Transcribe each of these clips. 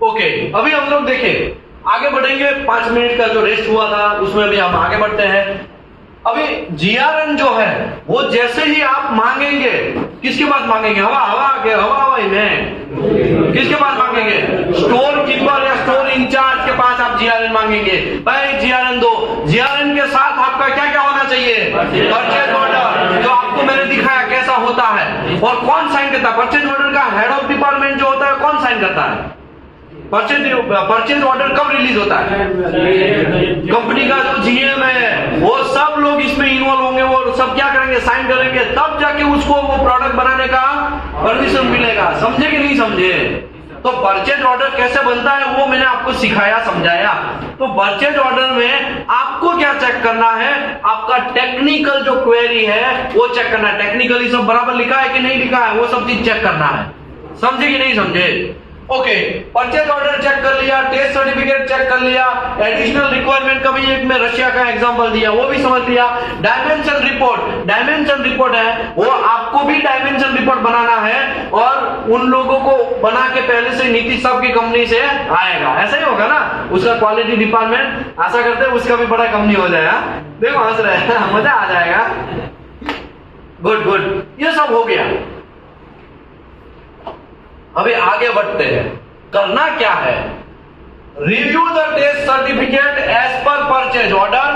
Okay, अभी हम लोग देखें आगे बढ़ेंगे। 5 मिनट का जो रेस्ट हुआ था उसमें भी हम आगे बढ़ते हैं। अभी जीआरएन जो है वो जैसे ही आप मांगेंगे, किसके पास मांगेंगे? हवा में किसके पास मांगेंगे? स्टोर कीपर या स्टोर इंचार्ज के पास आप जीआरएन मांगेंगे। भाई जीआरएन दो। जीआरएन के साथ आपका क्या क्या होना चाहिए? परचेज ऑर्डर, जो आपको मैंने दिखाया कैसा होता है। और कौन साइन करता है? परचेज ऑर्डर का हेड ऑफ डिपार्टमेंट जो होता है कौन साइन करता है? परचेज ऑर्डर कब रिलीज होता है? कंपनी का जो जीएम है वो सब लोग इसमें इन्वॉल्व होंगे, वो सब क्या करेंगे? साइन करेंगे, तब जाके उसको वो प्रोडक्ट बनाने का परमिशन मिलेगा। समझे कि नहीं समझे? तो परचेज ऑर्डर कैसे बनता है वो मैंने आपको सिखाया, समझाया। तो परचेज ऑर्डर में आपको क्या चेक करना है? आपका टेक्निकल जो क्वेरी है वो चेक करना है। टेक्निकली सब बराबर लिखा है कि नहीं लिखा है वो सब चीज चेक करना है। समझे कि नहीं समझे? ओके, परचेज ऑर्डर चेक कर लिया, टेस्ट सर्टिफिकेट चेक कर लिया, एडिशनल रिक्वायरमेंट का भी एक में रशिया का एग्जांपल दिया वो भी समझ लिया। डायमेंशन रिपोर्ट है, वो आपको भी डायमेंशन रिपोर्ट बनाना है और उन लोगों को बना के पहले से नीति सब की कंपनी से आएगा। ऐसा ही होगा ना, उसका क्वालिटी डिपार्टमेंट आशा करते हैं उसका भी बड़ा कंपनी हो जाएगा। देखो हंस रहे हैं, मजा आ जाएगा। गुड, ये सब हो गया। अभी आगे बढ़ते हैं। करना क्या है? Review the test certificate as per purchase order.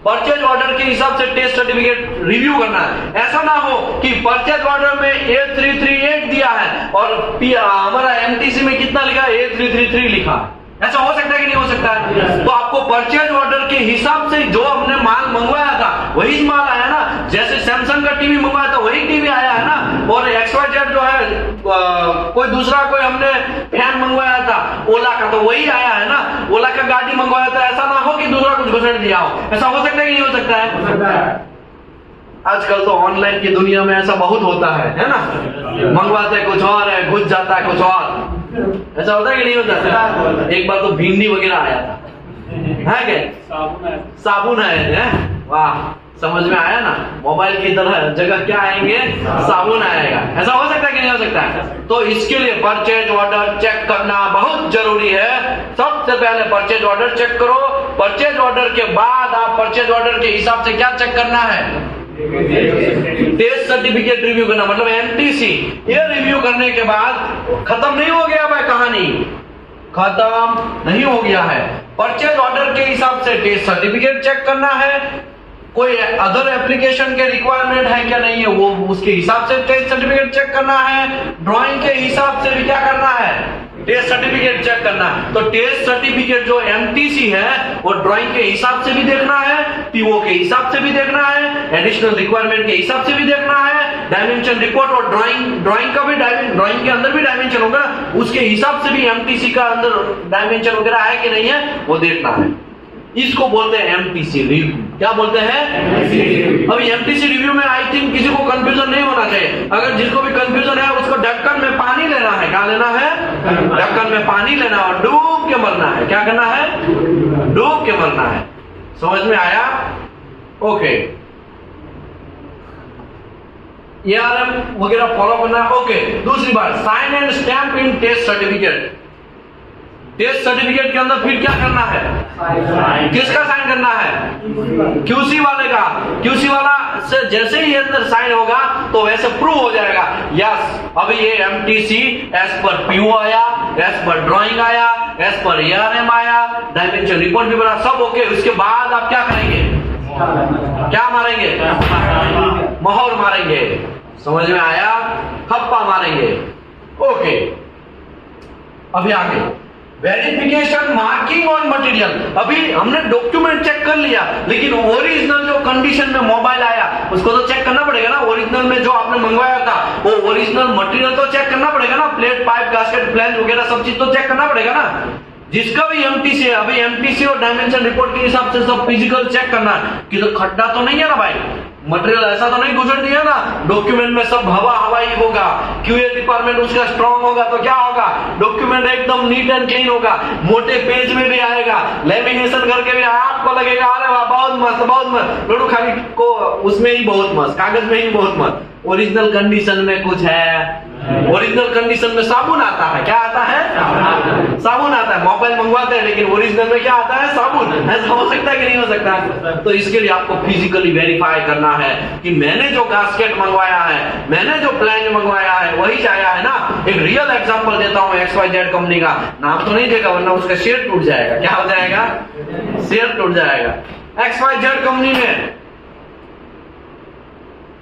Purchase order के हिसाब से टेस्ट सर्टिफिकेट रिव्यू करना है। ऐसा ना हो कि परचेज ऑर्डर में A338 दिया है और हमारा एमटीसी में कितना लिखा है? A333 लिखा है। ऐसा हो सकता है कि नहीं हो सकता है? तो आपको परचेज ऑर्डर के हिसाब से जो हमने माल मंगवाया था वही माल आया ना। जैसे सैमसंग का टीवी मंगवाया था वही टीवी आया है ना। और XYZ जो है कोई हमने फैन मंगवाया था ओला का तो वही आया है ना। ओला का गाड़ी मंगवाया था, ऐसा ना हो कि दूसरा कुछ घुसेड़ दिया हो। ऐसा हो सकता है कि नहीं हो सकता है? आजकल तो ऑनलाइन की दुनिया में ऐसा बहुत होता है ना। मंगवाते कुछ और है, घुस जाता है कुछ और। ऐसा होता है कि नहीं होता? एक बार तो भिंडी वगैरह आया था, है क्या? साबुन है। वाह, समझ में आया ना। मोबाइल की तरह जगह क्या आएंगे? साबुन आएगा। ऐसा हो सकता है कि नहीं हो सकता है? तो इसके लिए परचेज ऑर्डर चेक करना बहुत जरूरी है। सबसे पहले परचेज ऑर्डर चेक करो। परचेज ऑर्डर के बाद आप परचेज ऑर्डर के हिसाब से क्या चेक करना है? टेस्ट सर्टिफिकेट रिव्यू करना, मतलब एमटीसी। ये रिव्यू करने के बाद खत्म नहीं हो गया भाई, कहानी खत्म नहीं हो गया है। परचेज ऑर्डर के हिसाब से टेस्ट सर्टिफिकेट चेक करना है। कोई अदर एप्लीकेशन के रिक्वायरमेंट है क्या नहीं है वो उसके हिसाब से टेस्ट सर्टिफिकेट चेक करना है। ड्राइंग के हिसाब से भी क्या करना है? टेस्ट सर्टिफिकेट चेक करना है। तो टेस्ट सर्टिफिकेट जो एमटीसी है वो ड्राइंग के हिसाब से भी देखना है, पीओ के हिसाब से भी देखना है, एडिशनल रिक्वायरमेंट के हिसाब से भी देखना है, डायमेंशन रिपोर्ट और ड्राइंग का भी ड्राइंग के अंदर भी डायमेंशन होगा ना, उसके हिसाब से भी एमटीसी का अंदर डायमेंशन वगैरह है कि नहीं है वो देखना है। इसको बोलते हैं एमटीसी रिव्यू। क्या बोलते हैं? अभी एमटीसी रिव्यू में आई थिंक किसी को कंफ्यूजन नहीं होना चाहिए। अगर जिसको भी कंफ्यूजन है उसको ढक्कन में पानी लेना है। क्या लेना है? ढक्कन में पानी लेना और डूब के मरना है। क्या करना है? डूब के मरना है। समझ में आया? ओके, ARM वगैरह फॉलो करना है। ओके, दूसरी बात, sign and stamp in test certificate. Test certificate के अंदर फिर क्या करना है? किसका साइन करना है? QC वाले का। QC वाला से जैसे ही अंदर साइन होगा तो वैसे प्रूव हो जाएगा यस अभी ये एमटीसी एज पर PO आया, एज पर ड्राइंग आया, एज पर ARM आया, डायमेंशन रिपोर्ट भी बना, सब ओके। उसके बाद आप क्या करेंगे? क्या मारेंगे? मोहर मारेंगे। समझ में आया? खप्पा मारेंगे। ओके, अभी आगे वेरिफिकेशन मार्किंग ऑन मटेरियल। अभी हमने डॉक्यूमेंट चेक कर लिया, लेकिन ओरिजिनल जो कंडीशन में मोबाइल आया उसको तो चेक करना पड़ेगा ना। ओरिजिनल में जो आपने मंगवाया था वो ओरिजिनल मटेरियल तो चेक करना पड़ेगा ना। प्लेट, पाइप, गास्केट, फ्लैंज वगैरह सब चीज तो चेक करना पड़ेगा ना। जिसका भी एमटीसी है, अभी एमटीसी और डायमेंशन रिपोर्ट के हिसाब से सब फिजिकल चेक करना कि तो खड्डा तो नहीं है ना भाई, मटेरियल ऐसा तो नहीं गुजर दिया ना। डॉक्यूमेंट में सब हवाई होगा, क्यूए डिपार्टमेंट उसका स्ट्रांग होगा तो क्या होगा? डॉक्यूमेंट एकदम नीट एंड क्लीन होगा, मोटे पेज में भी आएगा, लेमिनेशन करके भी आपको लगेगा अरे वाह बहुत मस्त बहुत मस्त। लोडू खाली को उसमें ही बहुत मस्त, कागज में ही बहुत मस्त। ओरिजिनल कंडीशन में कुछ है? ओरिजिनल कंडीशन में साबुन आता है। क्या आता है? साबुन आता है, मोबाइल मंगवाते हैं लेकिन ओरिजिनल में क्या आता है? साबुन। ऐसा हो सकता है कि नहीं हो सकता? तो इसके लिए आपको फिजिकली वेरीफाई करना है कि मैंने जो गास्केट मंगवाया है, मैंने जो फ्लैंज मंगवाया है वही आया है ना। एक रियल एग्जांपल देता हूं XYZ कंपनी का, नाम तो नहीं देगा वरना उसका शेयर टूट जाएगा। क्या हो जाएगा? शेयर टूट जाएगा। XYZ कंपनी में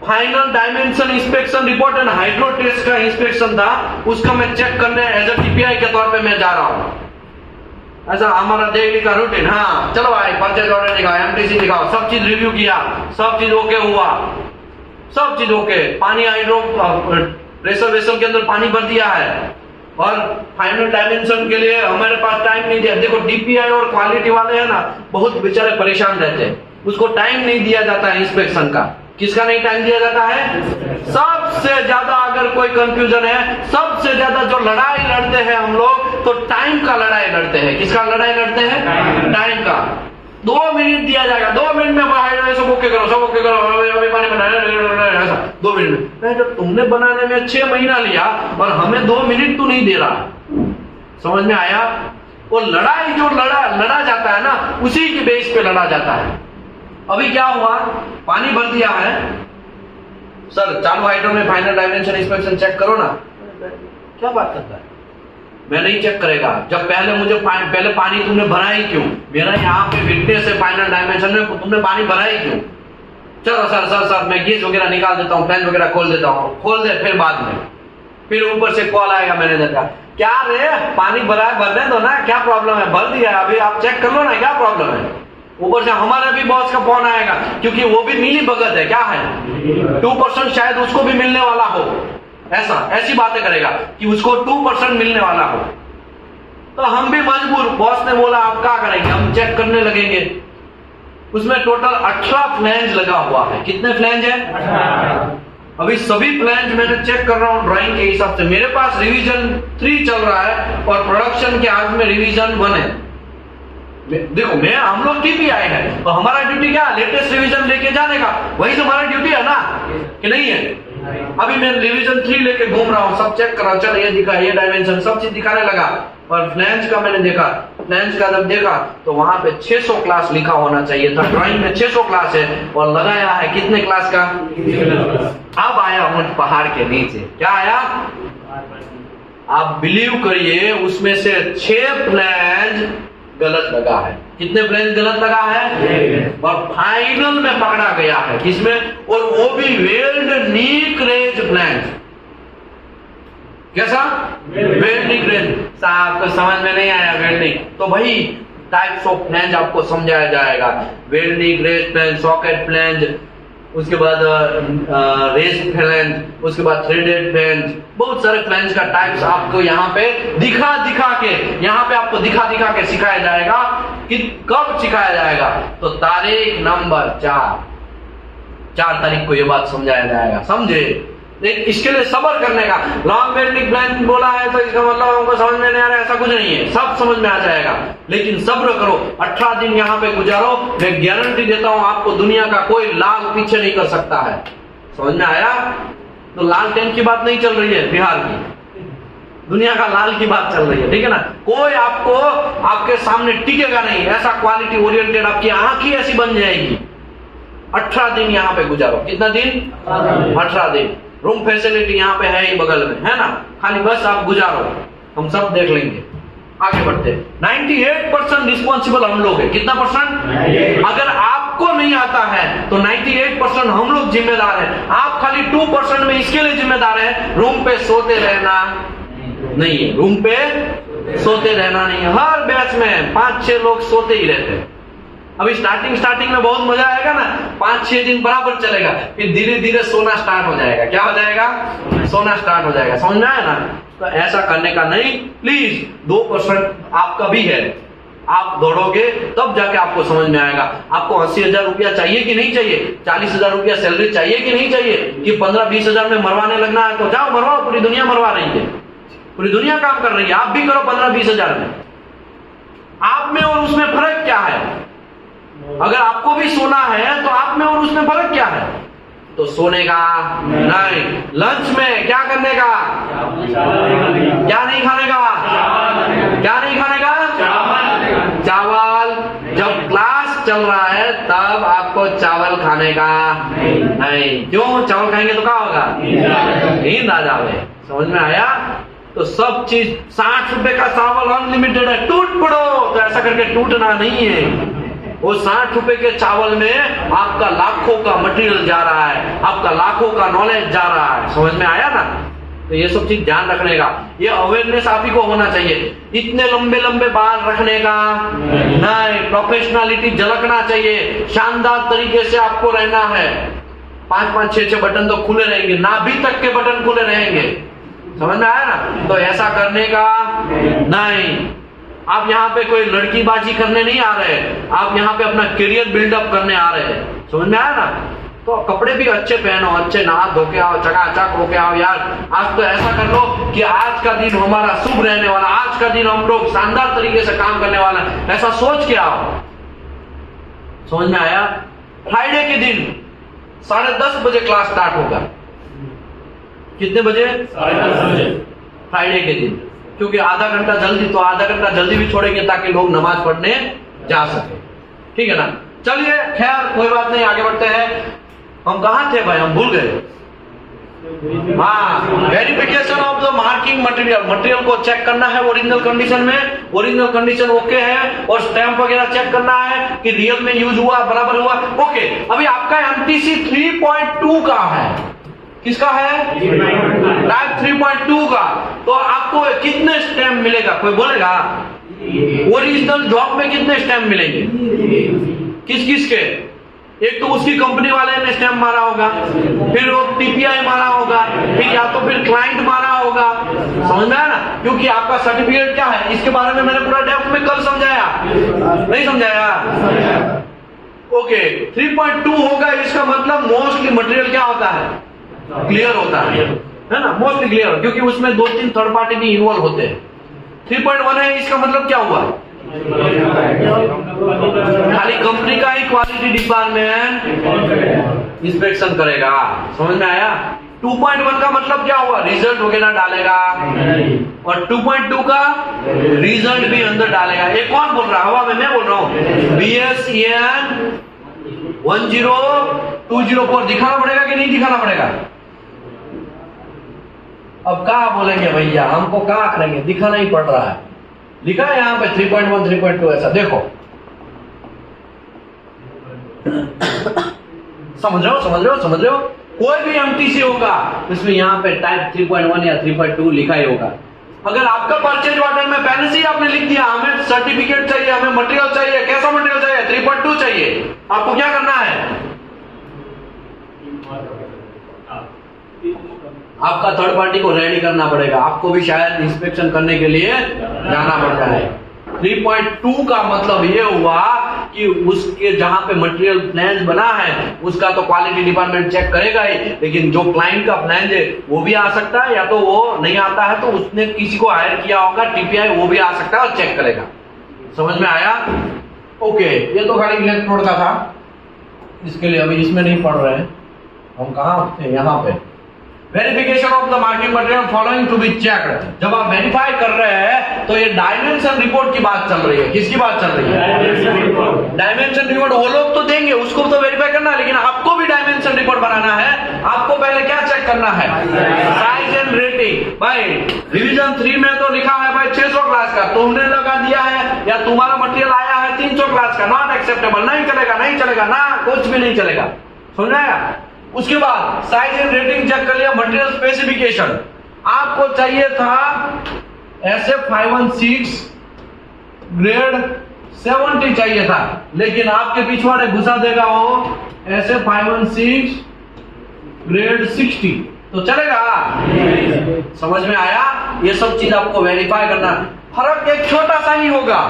final dimension inspection report and hydro test का इंस्पेक्शन था, उसका मैं चेक करने एज ए TPI के तौर पे मैं जा रहा हूं। ऐसा हमारा डेली का रूटीन। हाँ चलो भाई, परचेज ऑर्डर दिखाओ, MTC दिखाओ, सब चीज रिव्यू किया, सब चीज ओके हुआ, सब चीज ओके। पानी हाइड्रो प्रेशर वेसल के अंदर पानी भर दिया है और फाइनल डायमेंशन के लिए हमारे पास टाइम नहीं दिया। देखो DPI और क्वालिटी वाले हैं ना, बहुत बेचारे परेशान रहते हैं, उसको टाइम नहीं दिया जाता है इंस्पेक्शन का। किसका नहीं टाइम दिया जाता है? सबसे ज्यादा अगर कोई कंफ्यूजन है, सबसे ज्यादा जो लड़ाई लड़ते हैं हम लोग, तो टाइम का लड़ाई लड़ते हैं। किसका लड़ाई लड़ते हैं? टाइम का। 2 मिनट दिया जाएगा, 2 मिनट में सब ओके करो, सब ओके करो, अभी पानी बनाया, ऐसा 2 मिनट में। जब तुमने बनाने में 6 महीना लिया और हमें 2 मिनट तू नहीं दे रहा, समझ में आया? वो लड़ाई जो लड़ा जाता है ना, उसी की बेस पे लड़ा जाता है। अभी क्या हुआ, पानी भर दिया है, सर चालू हाइड्रो में फाइनल डायमेंशन इंस्पेक्शन चेक करो ना। क्या बात करता है? मैं नहीं चेक करेगा जब पहले पानी तुमने भरा ही क्यों? मेरा यहाँ पे विटनेस है फाइनल डायमेंशन में, तुमने पानी भरा ही क्यों? चलो सर मैं गेज वगैरह निकाल देता हूँ, फैन वगैरह खोल देता हूँ, खोल दे, फिर बाद में फिर ऊपर से कॉल आएगा मैनेजर का, क्या रे पानी भरा है, भरने दो ना, क्या प्रॉब्लम है? भर दिया अभी आप चेक कर लो ना, क्या प्रॉब्लम है? ऊपर से हमारे भी बॉस का फोन आएगा, क्योंकि वो भी मिली भगत है। क्या है? 2% शायद उसको भी मिलने वाला हो, ऐसी बातें करेगा कि उसको 2% मिलने वाला हो। तो हम भी मजबूर, बॉस ने बोला आप क्या करेंगे? हम चेक करने लगेंगे। उसमें टोटल 18 फ्लैंज लगा हुआ है। कितने फ्लैंज है? 18। अभी सभी फ्लैंज मैंने चेक कर रहा हूं ड्राइंग के हिसाब से। मेरे पास रिवीजन 3 चल रहा है और प्रोडक्शन के आज में रिवीजन 1 है। देखो हम लोग TPI है, तो हमारा ड्यूटी क्या? लेटेस्ट रिवीजन लेके जाने का, वही तो हमारा ड्यूटी है ना, कि नहीं है? अभी मैं रिवीजन 3 लेके घूम रहा हूँ, सब चेक कर रहा हूँ, चल ये दिखा, ये डायमेंशन, सब चीज दिखाने लगा। और फ्लैंज का मैंने देखा, फ्लैंज का जब देखा तो वहां पे 600 क्लास लिखा होना चाहिए था, ड्राइंग में 600 क्लास है और लगाया है कितने क्लास का? अब आया हूं पहाड़ के नीचे। क्या आया? आप बिलीव करिए, उसमें से 6 फ्लैंज गलत लगा है। कितने फ्लैंज गलत लगा है? और फाइनल में पकड़ा गया है। किसमें? और वो भी वेल्ड नीक रेज फ्लैंज। कैसा? वेल्ड नीक रेज। साहब को समझ में नहीं आया वेल्डिंग, तो भाई टाइप्स ऑफ फ्लैंज आपको समझाया जाएगा। वेल्ड नीक रेज फ्लैंज, सॉकेट फ्लैंज, उसके बाद रेस फ्लैंज, उसके बाद थ्रेडेड फ्लैंज, बहुत सारे फ्लैंज का टाइप्स आपको यहाँ पे दिखा के सिखाया जाएगा। कि कब सिखाया जाएगा? तो तारीख नंबर 4 तारीख को ये बात समझाया जाएगा। समझे? इसके लिए सब्र करने का। लॉन्ग वेल्डिंग फ्लैंज बोला है तो इसका मतलब हमको समझ में नहीं आ रहा है, ऐसा कुछ नहीं है, सब समझ में आ जाएगा। लेकिन सब्र करो, 18 दिन यहाँ पे गुजारो, मैं गारंटी देता हूँ आपको दुनिया का कोई लाल पीछे नहीं कर सकता है। समझ में आया? तो लाल टेंट की बात नहीं चल रही है बिहार की, दुनिया का लाल की बात चल रही है, ठीक है ना? कोई आपको आपके सामने टिकेगा नहीं, ऐसा क्वालिटी ओरिएंटेड आपकी आंख ही ऐसी बन जाएगी। 18 दिन यहाँ पे गुजारो। कितना दिन? 18 दिन। रूम फैसिलिटी यहाँ पे है ही बगल में, है ना? खाली बस आप गुजारो, हम सब देख लेंगे। आगे बढ़ते। 98% रिस्पॉन्सिबल हम लोग है। कितना %? अगर आपको नहीं आता है तो 98% हम लोग जिम्मेदार हैं। आप खाली 2% में इसके लिए जिम्मेदार हैं, रूम पे सोते रहना नहीं है। रूम पे सोते रहना नहीं है। हर बैच में 5-6 लोग सोते ही रहते हैं। अभी स्टार्टिंग में बहुत मजा आएगा ना, 5-6 दिन बराबर चलेगा, फिर धीरे धीरे सोना स्टार्ट हो जाएगा। क्या हो जाएगा? सोना स्टार्ट हो जाएगा। समझ में आया ना? तो ऐसा करने का नहीं, प्लीज। 2% आपका भी है, आप दौड़ोगे तब जाके आपको समझ में आएगा। आपको 80,000 रुपया चाहिए कि नहीं चाहिए? 40,000 रुपया सैलरी चाहिए कि नहीं चाहिए? कि 15-20 हजार में मरवाने लगना है तो जाओ मरवाओ, पूरी दुनिया मरवा रही है, पूरी दुनिया काम कर रही है, आप भी करो 15-20 हजार में। आप में और उसमें फर्क क्या है? अगर आपको भी सोना है तो आप में और उसमें फर्क क्या है? तो सोने का नहीं, लंच में क्या करने का? क्या नहीं खाने का? क्या नहीं चल रहा है तब आपको चावल खाने का नहीं। क्यों? चावल खाएंगे तो क्या होगा? नींद आ जावे। समझ में आया? तो सब चीज 60 रुपए का चावल अनलिमिटेड है, टूट पड़ो, तो ऐसा करके टूटना नहीं है। वो 60 रुपए के चावल में आपका लाखों का मटेरियल जा रहा है, आपका लाखों का नॉलेज जा रहा है। समझ में आया ना? तो ये सब चीज ध्यान रखने का, ये अवेयरनेस आप ही को होना चाहिए। इतने लंबे लंबे बाल रखने का नहीं, प्रोफेशनलिटी झलकना चाहिए, शानदार तरीके से आपको रहना है। 5-5, 6-6 बटन तो खुले रहेंगे, नाभि तक के बटन खुले रहेंगे। समझ में आया ना? तो ऐसा करने का नहीं। आप यहाँ पे कोई लड़कीबाजी करने नहीं आ रहे, आप यहाँ पे अपना करियर बिल्डअप करने आ रहे हैं। समझ में आया ना? तो कपड़े भी अच्छे पहनो, अच्छे नहा धो के आओ, चकाचक होके आओ। यार आज तो ऐसा कर लो कि आज का दिन हमारा शुभ रहने वाला, आज का दिन हम लोग शानदार तरीके से काम करने वाला, ऐसा सोच के आओ। समझ में आया? फ्राइडे के दिन 10:30 बजे क्लास स्टार्ट होगा। कितने बजे? 10:30 बजे फ्राइडे के दिन, क्योंकि आधा घंटा जल्दी, तो आधा घंटा जल्दी भी छोड़ेंगे ताकि लोग नमाज पढ़ने जा सके। ठीक है ना? चलिए खैर कोई बात नहीं, आगे बढ़ते हैं। हम कहाँ थे भाई? हम भूल गए। हाँ, verification of the marking material. Material को चेक करना है ओरिजिनल कंडीशन में, ओरिजिनल कंडीशन ओके है, और स्टैंप वगैरह चेक करना है कि रियल में यूज हुआ, बराबर हुआ। ओके, अभी आपका MTC 3.2 का है। किसका है? टाइप 3.2 का। तो आपको कितने स्टैम्प मिलेगा? कोई बोलेगा? ओरिजिनल जॉब में कितने स्टैम्प मिलेंगे? किस किस के? एक तो उसकी कंपनी वाले ने स्टैम्प मारा होगा, फिर वो TPI मारा होगा, फिर या तो फिर क्लाइंट मारा होगा। समझ में आया ना? क्योंकि आपका सर्टिफिकेट क्या है, इसके बारे में मैंने पूरा डेप्थ में कल समझाया, नहीं समझाया? ओके, 3.2 होगा, इसका मतलब मोस्टली मटेरियल क्या होता है? क्लियर होता है ना? मोस्टली क्लियर, क्योंकि उसमें 2-3 थर्ड पार्टी भी इन्वॉल्व होते हैं। 3.1 है, इसका मतलब क्या हुआ? खाली कंपनी का ही क्वालिटी डिपार्टमेंट इंस्पेक्शन करेगा। समझ में आया? 2.1 का मतलब क्या हुआ? रिजल्ट वगैरह डालेगा, और 2.2 का रिजल्ट भी अंदर डालेगा। ये कौन बोल रहा है? हवा में मैं बोल रहा हूँ। BSEN 10204 दिखाना पड़ेगा कि नहीं दिखाना पड़ेगा? अब क्या बोलेंगे भैया, हमको क्या करेंगे? दिखाना ही पड़ रहा है। लिखा है यहाँ पे 3.1, 3.2 ऐसा। देखो समझ रहे हो? समझ रहे हो? समझ रहे हो? कोई भी MTC होगा इसमें यहाँ पे टाइप 3.1 या 3.2 लिखा ही होगा। अगर आपका परचेज ऑर्डर में पहले से ही आपने लिख दिया हमें सर्टिफिकेट चाहिए, हमें मटेरियल चाहिए, कैसा मटेरियल चाहिए? 3.2 चाहिए, आपको क्या करना है? आपका थर्ड पार्टी को रेडी करना पड़ेगा। आपको भी शायद इंस्पेक्शन करने के लिए जाना पड़ जाए। 3.2 का मतलब ये हुआ कि उसके जहां पे मटेरियल प्लान बना है उसका तो क्वालिटी डिपार्टमेंट चेक करेगा ही, लेकिन जो क्लाइंट का प्लान है वो भी आ सकता है, या तो वो नहीं आता है तो उसने किसी को हायर किया होगा TPI, वो भी आ सकता है और चेक करेगा। समझ में आया? ओके, ये तो खाली इलेक्ट्रोड का था, इसके लिए अभी इसमें नहीं पढ़ रहे हैं हम। कहाँ थे? यहाँ पे verification of the marking material following to be checked. जब आप वेरीफाई कर रहे हैं तो ये डायमेंशन रिपोर्ट की बात चल रही है। किसकी बात चल रही है? Dimension report. वो लोग तो देंगे, उसको तो वेरीफाई करना है, लेकिन आपको भी डायमेंशन रिपोर्ट बनाना है। आपको पहले क्या चेक करना है? Size and rating. भाई डिवीजन 3 में तो लिखा है भाई 600 क्लास का, तुमने लगा दिया है या तुम्हारा मटेरियल आया है 300 क्लास का, नॉट एक्सेप्टेबल। नहीं चलेगा, नहीं चलेगा ना, कुछ भी नहीं चलेगा। समझ आया? उसके बाद साइज एंड रेटिंग चेक कर लिया। मटेरियल स्पेसिफिकेशन आपको चाहिए था SF516 ग्रेड 70 चाहिए था, लेकिन आपके पिछवाड़े घुसा देगा वो SF516 ग्रेड 60, तो चलेगा? समझ में आया? ये सब चीज आपको वेरीफाई करना। फर्क एक छोटा सा ही होगा,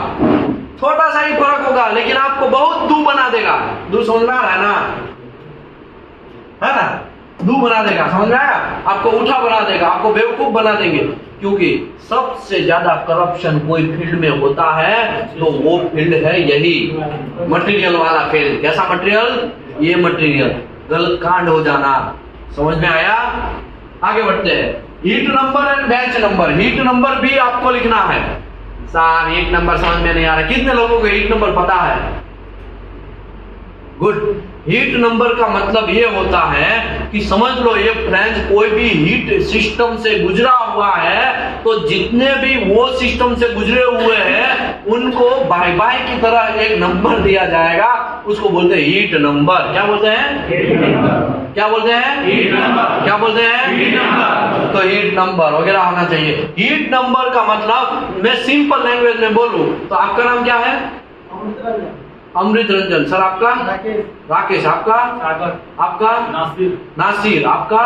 छोटा सा ही फर्क होगा, लेकिन आपको बहुत दू बना देगा। दू समझ में आ रहा है ना? है ना? दू बना देगा। समझ में आया? आपको उठा बना देगा, आपको बेवकूफ बना देंगे। क्योंकि सबसे ज्यादा करप्शन कोई फील्ड में होता है तो वो फील्ड है यही मटेरियल वाला फील्ड। कैसा मटेरियल? ये मटेरियल गलत कांड हो जाना। समझ में आया? आगे बढ़ते हैं। Heat number and batch number. Heat number भी आपको लिखना है। साहब हीट नंबर समझ में नहीं आ रहा। कितने लोगों को हीट नंबर पता है? गुड। हीट नंबर का मतलब ये होता है कि समझ लो ये फ्लैंज कोई भी हीट सिस्टम से गुजरा हुआ है तो जितने भी वो सिस्टम से गुजरे हुए हैं उनको बाय बाय की तरह एक नंबर दिया जाएगा, उसको बोलते हैं हीट नंबर। क्या बोलते हैं? क्या बोलते हैं? Heat number. क्या बोलते हैं? Heat number. तो हीट नंबर वगैरह होना चाहिए। हीट नंबर का मतलब मैं सिंपल लैंग्वेज में बोलूं तो आपका नाम क्या है? अमृत रंजन। सर आपका? राकेश। आपका? सागर। आपका? नासिर। आपका?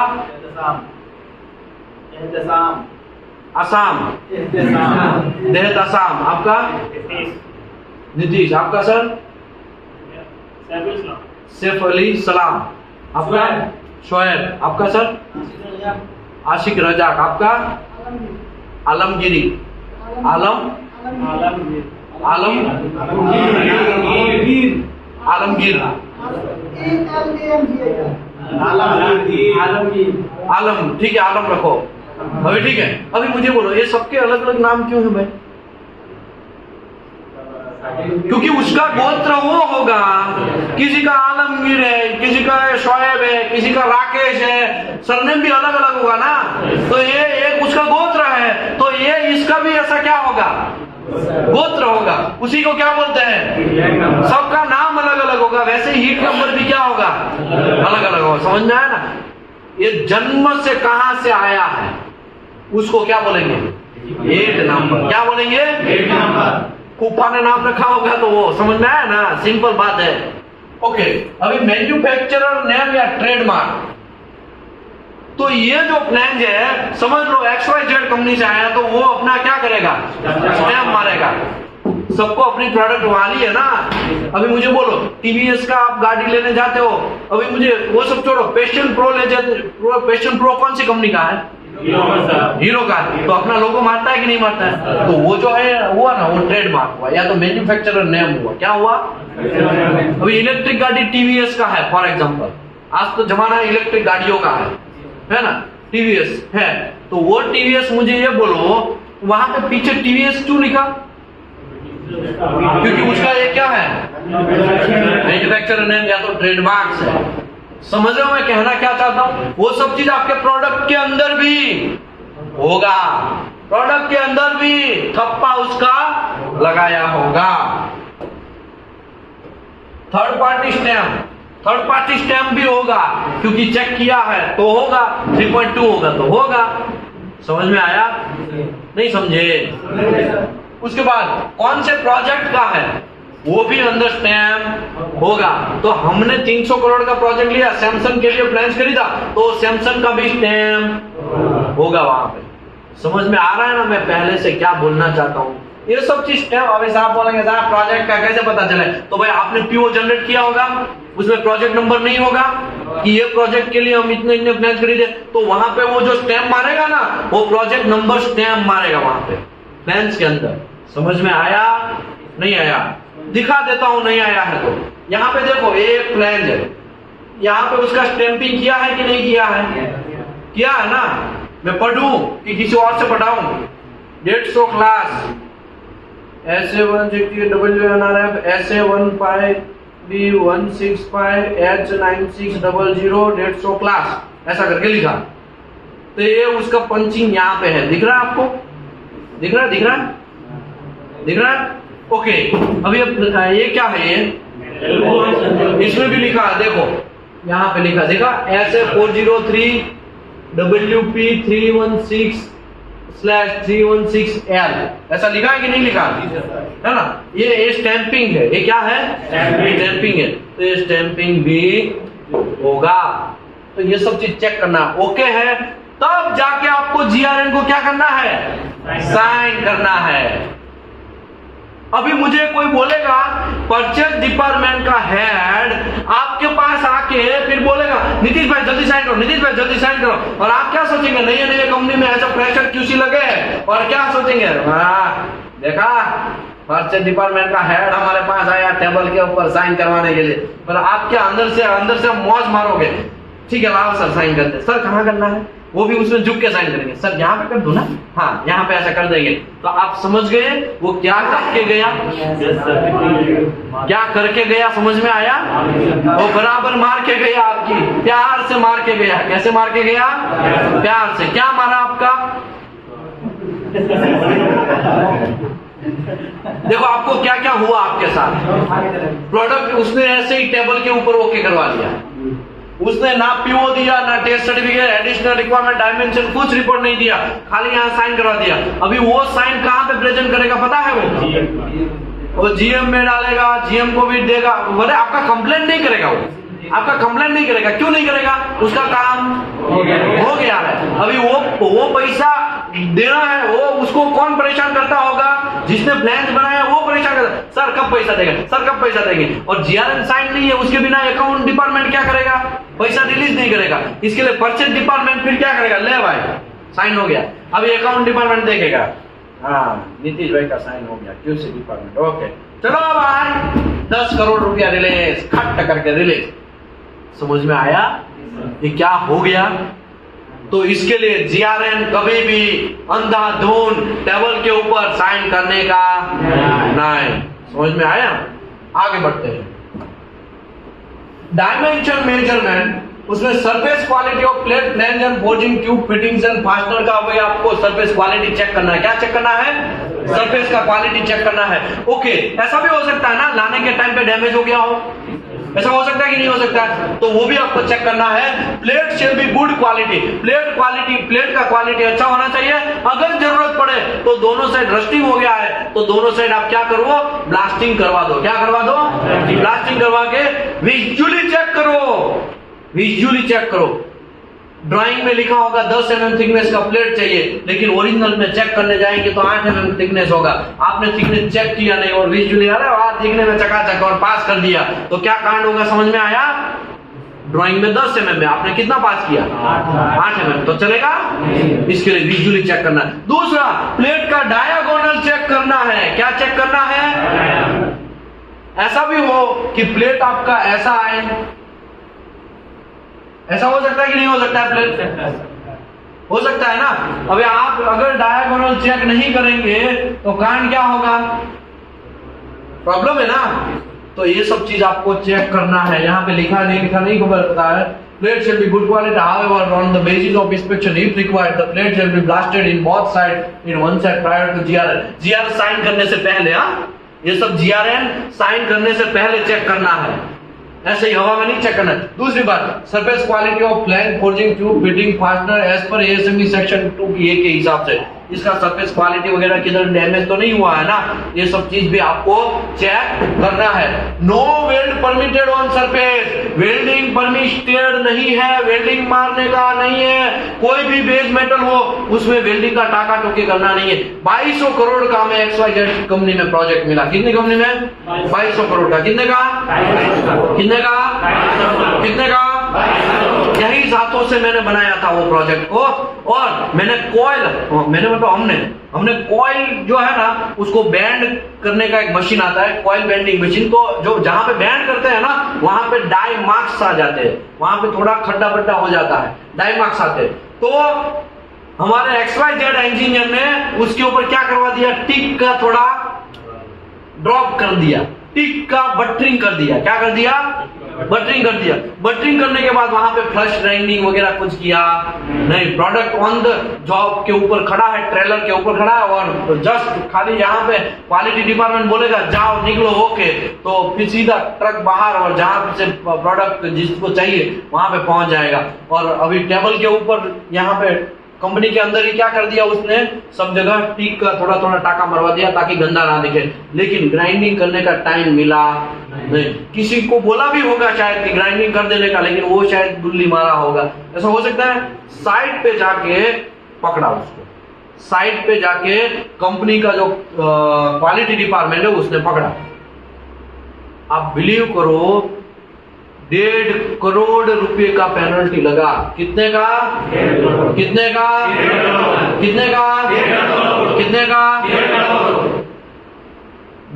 आसाम। देहत आसाम। आपका? नीतीश। आपका सर? सैफ अली सलाम। आपका? शोएब। आपका सर? आशिक रजाक। आपका? आलमगिरी। आलमगीर। आलम। ठीक है, आलम रखो अभी। ठीक है, अभी मुझे बोलो ये सबके अलग अलग नाम क्यों है भाई? क्योंकि उसका गोत्र वो होगा, किसी का आलमगीर है, किसी का शोएब है, किसी का राकेश है, सरनेम भी अलग अलग होगा ना। तो ये एक उसका गोत्र है, तो ये इसका भी ऐसा क्या होगा? गोत्र होगा। उसी को क्या बोलते हैं? सबका नाम अलग अलग होगा। वैसे हीट नंबर भी क्या होगा? अलग अलग होगा। समझ में आया ना? ये जन्म से कहां से आया है उसको क्या बोलेंगे? Heat number. क्या बोलेंगे? Heat number. फूफा ने नाम रखा होगा तो वो समझ में आया ना? सिंपल बात है। ओके, अभी मैन्युफैक्चरर नेम या ट्रेडमार्क। तो ये जो फ्लैंज है समझ लो XYZ कंपनी से आया तो वो अपना क्या करेगा? स्टैम्प मारेगा। सबको अपनी प्रोडक्ट वाली है ना। अभी मुझे बोलो टीवीएस का आप गाड़ी लेने जाते हो, अभी मुझे वो सब छोड़ो, पैशन प्रो ले जाते। पैशन प्रो कौन सी कंपनी का है? हीरो का। तो अपना लोगो मारता है कि नहीं मारता है? तो वो जो है हुआ ना, वो ट्रेडमार्क हुआ या तो मैन्युफैक्चरर नेम हुआ। क्या हुआ? अभी इलेक्ट्रिक गाड़ी टीवीएस का है फॉर एग्जाम्पल। आज तो जमाना इलेक्ट्रिक गाड़ियों का है ना? टीवीएस है तो वो टीवीएस, मुझे ये बोलो वहां पे पीछे टीवीएस क्यों लिखा? क्योंकि उसका ये क्या है? मैन्युफैक्चरर नेम या तो ट्रेडमार्क्स है। समझ रहे हो मैं कहना क्या चाहता हूं? वो सब चीज आपके प्रोडक्ट के अंदर भी होगा। प्रोडक्ट के अंदर भी थप्पा उसका लगाया होगा। Third party stamp. Third party stamp भी होगा क्योंकि चेक किया है तो होगा। 3.2 होगा तो होगा। समझ में आया? नहीं समझे? उसके बाद कौन से प्रोजेक्ट का है वो भी अंदर स्टैम्प होगा। तो हमने 300 करोड़ का प्रोजेक्ट लिया, सैमसंग के लिए प्लान खरीदा, तो सैमसंग का भी स्टैम्प होगा वहां पे। समझ में आ रहा है ना मैं पहले से क्या बोलना चाहता हूँ? ये सब चीज स्टैम्प। अभी साहब बोलेंगे साहब प्रोजेक्ट का कैसे पता चले? तो भाई आपने पीओ जनरेट किया होगा, उसमें प्रोजेक्ट नंबर नहीं होगा कि ये प्रोजेक्ट के लिए हम इतने इतने प्लान खरीदे, तो वहां पे वो जो स्टैम्प मारेगा ना, वो प्रोजेक्ट नंबर स्टैम्प मारेगा वहां पे प्लान्स के अंदर। समझ में आया? नहीं आया? दिखा देता हूं नहीं आया है तो। यहाँ पे देखो एक प्लान है, यहाँ पे उसका स्टैंपिंग किया है कि नहीं किया है? किया है ना? मैं पढ़ूं कि किसी और से पढ़ाऊं? 150 class SA160 WNRF SA15B165 H9600 150 class ऐसा करके लिखा। तो ये उसका पंचिंग यहाँ पे है। दिख रहा है आपको? दिख रहा है? दिख रहा है? दिख रहा है? ओके, अभी ये क्या है? ये इसमें भी लिखा है, देखो यहाँ पे लिखा, देखा SA403 WP316/316L ऐसा लिखा है कि नहीं लिखा है ना? ये स्टैंपिंग है। ये क्या है? स्टैंपिंग है। तो ये स्टैंपिंग भी होगा। तो ये सब चीज चेक करना ओके है, तब जाके आपको GRN को क्या करना है? साइन करना है। अभी मुझे कोई बोलेगा परचेज डिपार्टमेंट का हेड आपके पास आके फिर बोलेगा नीतीश भाई जल्दी साइन करो, नीतीश भाई जल्दी साइन करो, और आप क्या सोचेंगे? नई नई कंपनी में ऐसा फ्रेशर QC लगे हैं, और क्या सोचेंगे? देखा परचेज डिपार्टमेंट का हेड हमारे पास आया टेबल के ऊपर साइन करवाने के लिए। पर आप क्या अंदर से मौज मारोगे? ठीक है लाओ सर साइन करते। सर कहाँ करना है? वो भी उसमें झुक के साइन करेंगे। सर यहाँ पे कर दो ना, हाँ यहाँ पे ऐसा कर देंगे। तो आप समझ गए वो क्या करके गया, क्या करके गया, समझ में आया? वो बराबर मार के गया, आपकी प्यार से मार के गया। कैसे मार के गया? प्यार से। क्या मारा आपका? देखो आपको क्या क्या हुआ आपके साथ। प्रोडक्ट उसने ऐसे ही टेबल के ऊपर ओके करवा दिया, उसने ना पीओ दिया, ना test certificate, additional requirement, dimension, कुछ रिपोर्ट नहीं दिया, खाली यहाँ साइन करवा दिया। अभी वो साइन कहाँ पे प्रेजेंट करेगा पता है? वो जीएम में डालेगा, जीएम को भी देगा। बोले आपका कंप्लेंट नहीं करेगा, वो आपका कंप्लेंट नहीं करेगा। क्यों नहीं करेगा? उसका काम हो गया है। अभी वो पैसा देना है, वो उसको कौन परेशान करता होगा? जिसने प्लान बनाया वो परेशान करता है। सर कब पैसा देगा, सर कब पैसा देंगे? और जीआरएम साइन नहीं है, उसके बिना अकाउंट डिपार्टमेंट क्या करेगा? पैसा रिलीज नहीं करेगा। इसके लिए परचेज डिपार्टमेंट फिर क्या करेगा? ले भाई साइन हो गया, अभी अकाउंट डिपार्टमेंट देखेगा, हाँ नीतीश भाई का साइन हो गया, क्यूसी डिपार्टमेंट ओके, चलो भाई 10 करोड़ रुपया रिलीज, खट करके रिलीज। समझ में आया ये क्या हो गया? तो इसके लिए जीआरएन कभी भी अंधाधुन टेबल के ऊपर साइन करने का नहीं। समझ में आया? आगे बढ़ते हैं। डायमेंशन मेजरमेंट, उसमें surface quality of plate, flange and forging, tube fittings and fastener का भाई आपको सरफेस क्वालिटी चेक करना है। क्या चेक करना है? सरफेस का क्वालिटी चेक करना है। ओके, ऐसा भी हो सकता है ना लाने के टाइम पे डैमेज हो गया हो, ऐसा हो सकता है कि नहीं हो सकता है? तो वो भी आपको चेक करना है। Plate shall be good quality, plate का क्वालिटी अच्छा होना चाहिए। अगर जरूरत पड़े तो दोनों साइड रस्टिंग हो गया है तो दोनों साइड आप क्या करो? ब्लास्टिंग करवा दो। क्या करवा दो? ब्लास्टिंग करवा के विजुअली चेक करो, विजुअली चेक करो। ड्राइंग में लिखा होगा 10 mm थिकनेस का प्लेट चाहिए, लेकिन ओरिजिनल में चेक करने जाएंगे तो 8 mm थिकनेस होगा। आपने थिकनेस चेक किया नहीं और विजुअली अरे वाह दिखने में चकाचक और पास कर दिया, तो क्या कांड होगा? समझ में आया? ड्राइंग में 10 mm में आपने कितना पास किया? 8 mm, तो चलेगा? इसके लिए विजुअली चेक करना है। दूसरा, प्लेट का डायगोनल चेक करना है। क्या चेक करना है? ऐसा भी हो कि प्लेट आपका ऐसा आए, ऐसा हो सकता है कि नहीं हो सकता है? प्लेट हो सकता है ना। अभी आप अगर डायगोनल चेक नहीं करेंगे तो कांड क्या होगा? प्रॉब्लम है ना। तो ये सब चीज आपको चेक करना है। यहाँ पे लिखा नहीं खबर पता है। Plate shall be good quality, however, on the basis of inspection, if required, the plate shall be blasted in both sides, in one side prior to GRN. GRN sign करने से पहले, हाँ, ये सब GRN साइन करने से पहले check करना है, ऐसे ही हवा में नहीं चेक करना। दूसरी बात, surface quality of flange, forging, tube fitting, fastener as per ASME section 2 की ए के हिसाब से इसका सरफेस क्वालिटी वगैरह किधर डैमेज तो नहीं हुआ है ना, ये सब चीज भी आपको चेक करना है। No weld permitted on surface, welding permitted नहीं है, वेल्डिंग मारने का नहीं है। कोई भी बेस मेटल हो उसमें वेल्डिंग का टाका टोकी करना नहीं है। 2200 करोड़ का हमें XYZ कंपनी में प्रोजेक्ट मिला। कितनी कंपनी में? 2200 करोड़ का। कितने का? कितने का? कितने का? यही हाथों से मैंने बनाया था वो प्रोजेक्ट को। और मैंने हमने कॉइल जो है ना उसको बैंड करने का एक मशीन आता है, कॉइल बैंडिंग मशीन को, जो जहां पे बैंड करते हैं ना वहां पे डाई मार्क्स आ जाते हैं, वहां पे थोड़ा खड्डा बड्डा हो जाता है, डाई मार्क्स आते हैं। तो हमारे XYZ इंजीनियर ने उसके ऊपर क्या करवा दिया? टिक का थोड़ा ड्रॉप कर दिया, टिक का बटरिंग कर दिया। क्या कर दिया? बटरिंग कर दिया। बटरिंग करने के बाद वहां पे फ्लश ग्राइंडिंग वगैरह कुछ किया नहीं। प्रोडक्ट ऑन द जॉब के ऊपर खड़ा है, ट्रेलर के ऊपर खड़ा है और जस्ट खाली यहाँ पे क्वालिटी डिपार्टमेंट बोलेगा जाओ निकलो ओके, तो फिर सीधा ट्रक बाहर और जहां से प्रोडक्ट जिसको चाहिए वहां पे पहुंच जाएगा। और अभी टेबल के ऊपर यहाँ पे कंपनी के अंदर ही क्या कर दिया उसने? सब जगह टिक का थोड़ा थोड़ा टाका मरवा दिया ताकि गंदा ना दिखे, लेकिन ग्राइंडिंग करने का टाइम मिला नहीं। किसी को बोला भी होगा शायद कि ग्राइंडिंग कर देने का, लेकिन वो शायद गुल्ली मारा होगा, ऐसा हो सकता है। साइड पे जाके पकड़ा उसको, साइड पे जाके कंपनी का जो क्वालिटी डिपार्टमेंट है उसने पकड़ा। आप बिलीव करो 1.5 करोड़ रुपए का पेनल्टी लगा। कितने का? कितने का? कितने का? कितने का?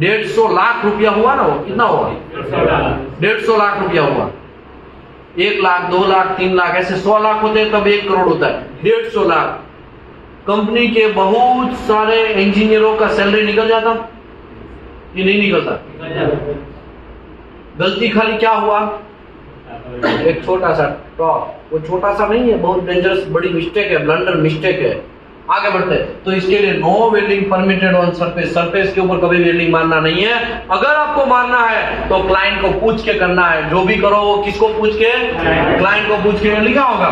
150 लाख रुपया हुआ ना। वो कितना हुआ? 150 लाख रुपया हुआ। 1 लाख, 2 लाख, 3 लाख, ऐसे 100 लाख होते हैं तब 1 करोड़ होता है, 150 लाख। कंपनी के बहुत सारे इंजीनियरों का सैलरी निकल जाता ये नहीं निकलता। गलती खाली क्या हुआ, एक छोटा सा टॉप, वो छोटा सा नहीं है, बहुत डेंजरस बड़ी मिस्टेक है, ब्लंडर मिस्टेक है। आगे बढ़ते हैं। तो इसके लिए no welding permitted on surface, surface के ऊपर कभी वेल्डिंग मारना नहीं है। अगर आपको मारना है तो क्लाइंट को पूछ के करना है, जो भी करो वो किसको पूछ के, क्लाइंट को पूछ के। लिखा होगा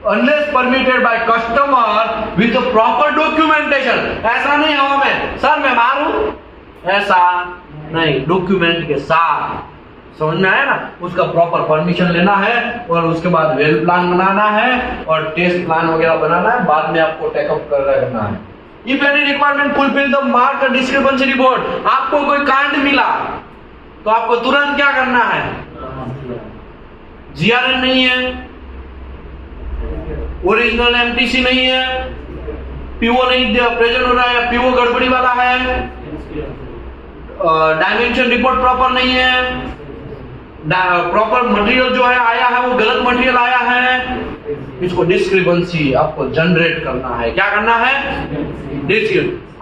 unless permitted by customer with proper documentation. ऐसा नहीं हवा में सर मैं मारूं, ऐसा नहीं, डॉक्यूमेंट के साथ। समझ में आया ना, उसका प्रॉपर परमिशन लेना है और उसके बाद वेल प्लान बनाना है और टेस्ट प्लान वगैरह बनाना है, बाद में आपको टेकअप करना है। If any requirement fulfil the mark discrepancy report, आपको कोई कांड मिला तो आपको तुरंत क्या करना है, जीआरएन नहीं है, ओरिजिनल एमटीसी नहीं है, पीओ नहीं प्रेजेंट हो रहा है, पीओ गड़बड़ी वाला है, डायमेंशन रिपोर्ट प्रॉपर नहीं है, प्रॉपर मटेरियल जो है आया है वो गलत मटेरियल आया है, इसको डिस्क्रिपेंसी आपको जनरेट करना है। क्या करना है,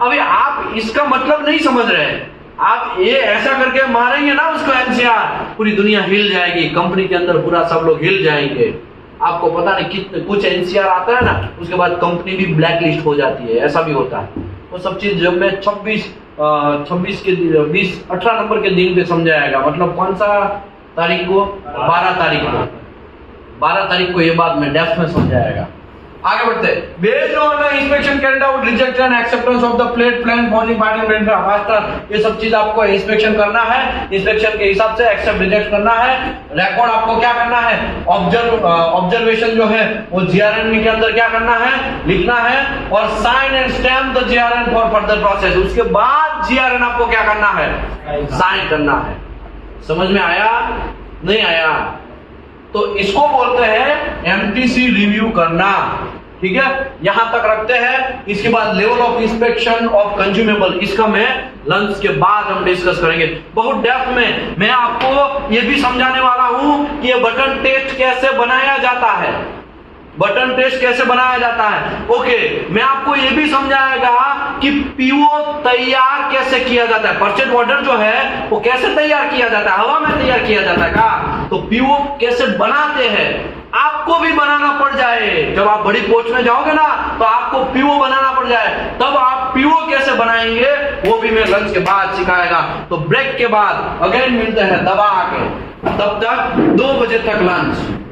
अभी आप इसका मतलब नहीं समझ रहे हैं, आप ये ऐसा करके मारेंगे ना उसको एनसीआर, पूरी दुनिया हिल जाएगी, कंपनी के अंदर पूरा सब लोग हिल जाएंगे। आपको पता नहीं कितने कुछ एनसीआर आता है ना, उसके बाद कंपनी भी ब्लैक लिस्ट हो जाती है, ऐसा भी होता है। वो सब चीज जब मैं 26 के 18 नंबर के दिन पे समझाएगा, मतलब कौन सा तारीख को, 12 तारीख को ये बात मैं डेप्थ में समझाएगा। आगे बढ़ते हैं। Based on the inspection carried out, rejection, acceptance of the plate plan forming parting render faster, ये सब चीज आपको इंस्पेक्शन करना है, इंस्पेक्शन के हिसाब से एक्सेप्ट रिजेक्ट करना है। रिकॉर्ड आपको क्या करना है, ऑब्जर्वेशन जो है वो जीआरएन के अंदर क्या करना है, लिखना है और sign and stamp the GRN for further process. उसके बाद जीआरएन आपको क्या करना है, साइन करना है। समझ में आया, नहीं आया? तो इसको बोलते हैं एमटीसी रिव्यू करना। ठीक है, यहां तक रखते हैं। इसके बाद level of inspection of consumable, इसका मैं लंच के बाद हम डिस्कस करेंगे बहुत डेप्थ में। मैं आपको ये भी समझाने वाला हूं कि ये बटन टेस्ट कैसे बनाया जाता है, बटन टेस्ट कैसे बनाया जाता है। ओके, मैं आपको ये भी समझाएगा कि पीओ तैयार कैसे किया जाता है, परचेज ऑर्डर जो है वो कैसे तैयार किया जाता है, हवा में तैयार किया जाता है का, तो पीओ कैसे बनाते हैं, आपको भी बनाना पड़ जाए। जब आप बड़ी पोस्ट में जाओगे ना तो आपको पीओ बनाना पड़ जाए, तब आप पीओ कैसे बनाएंगे वो भी मैं लंच के बाद सिखाएगा। तो ब्रेक के बाद अगेन मिलते हैं दबा के, तब तक 2 बजे तक लंच।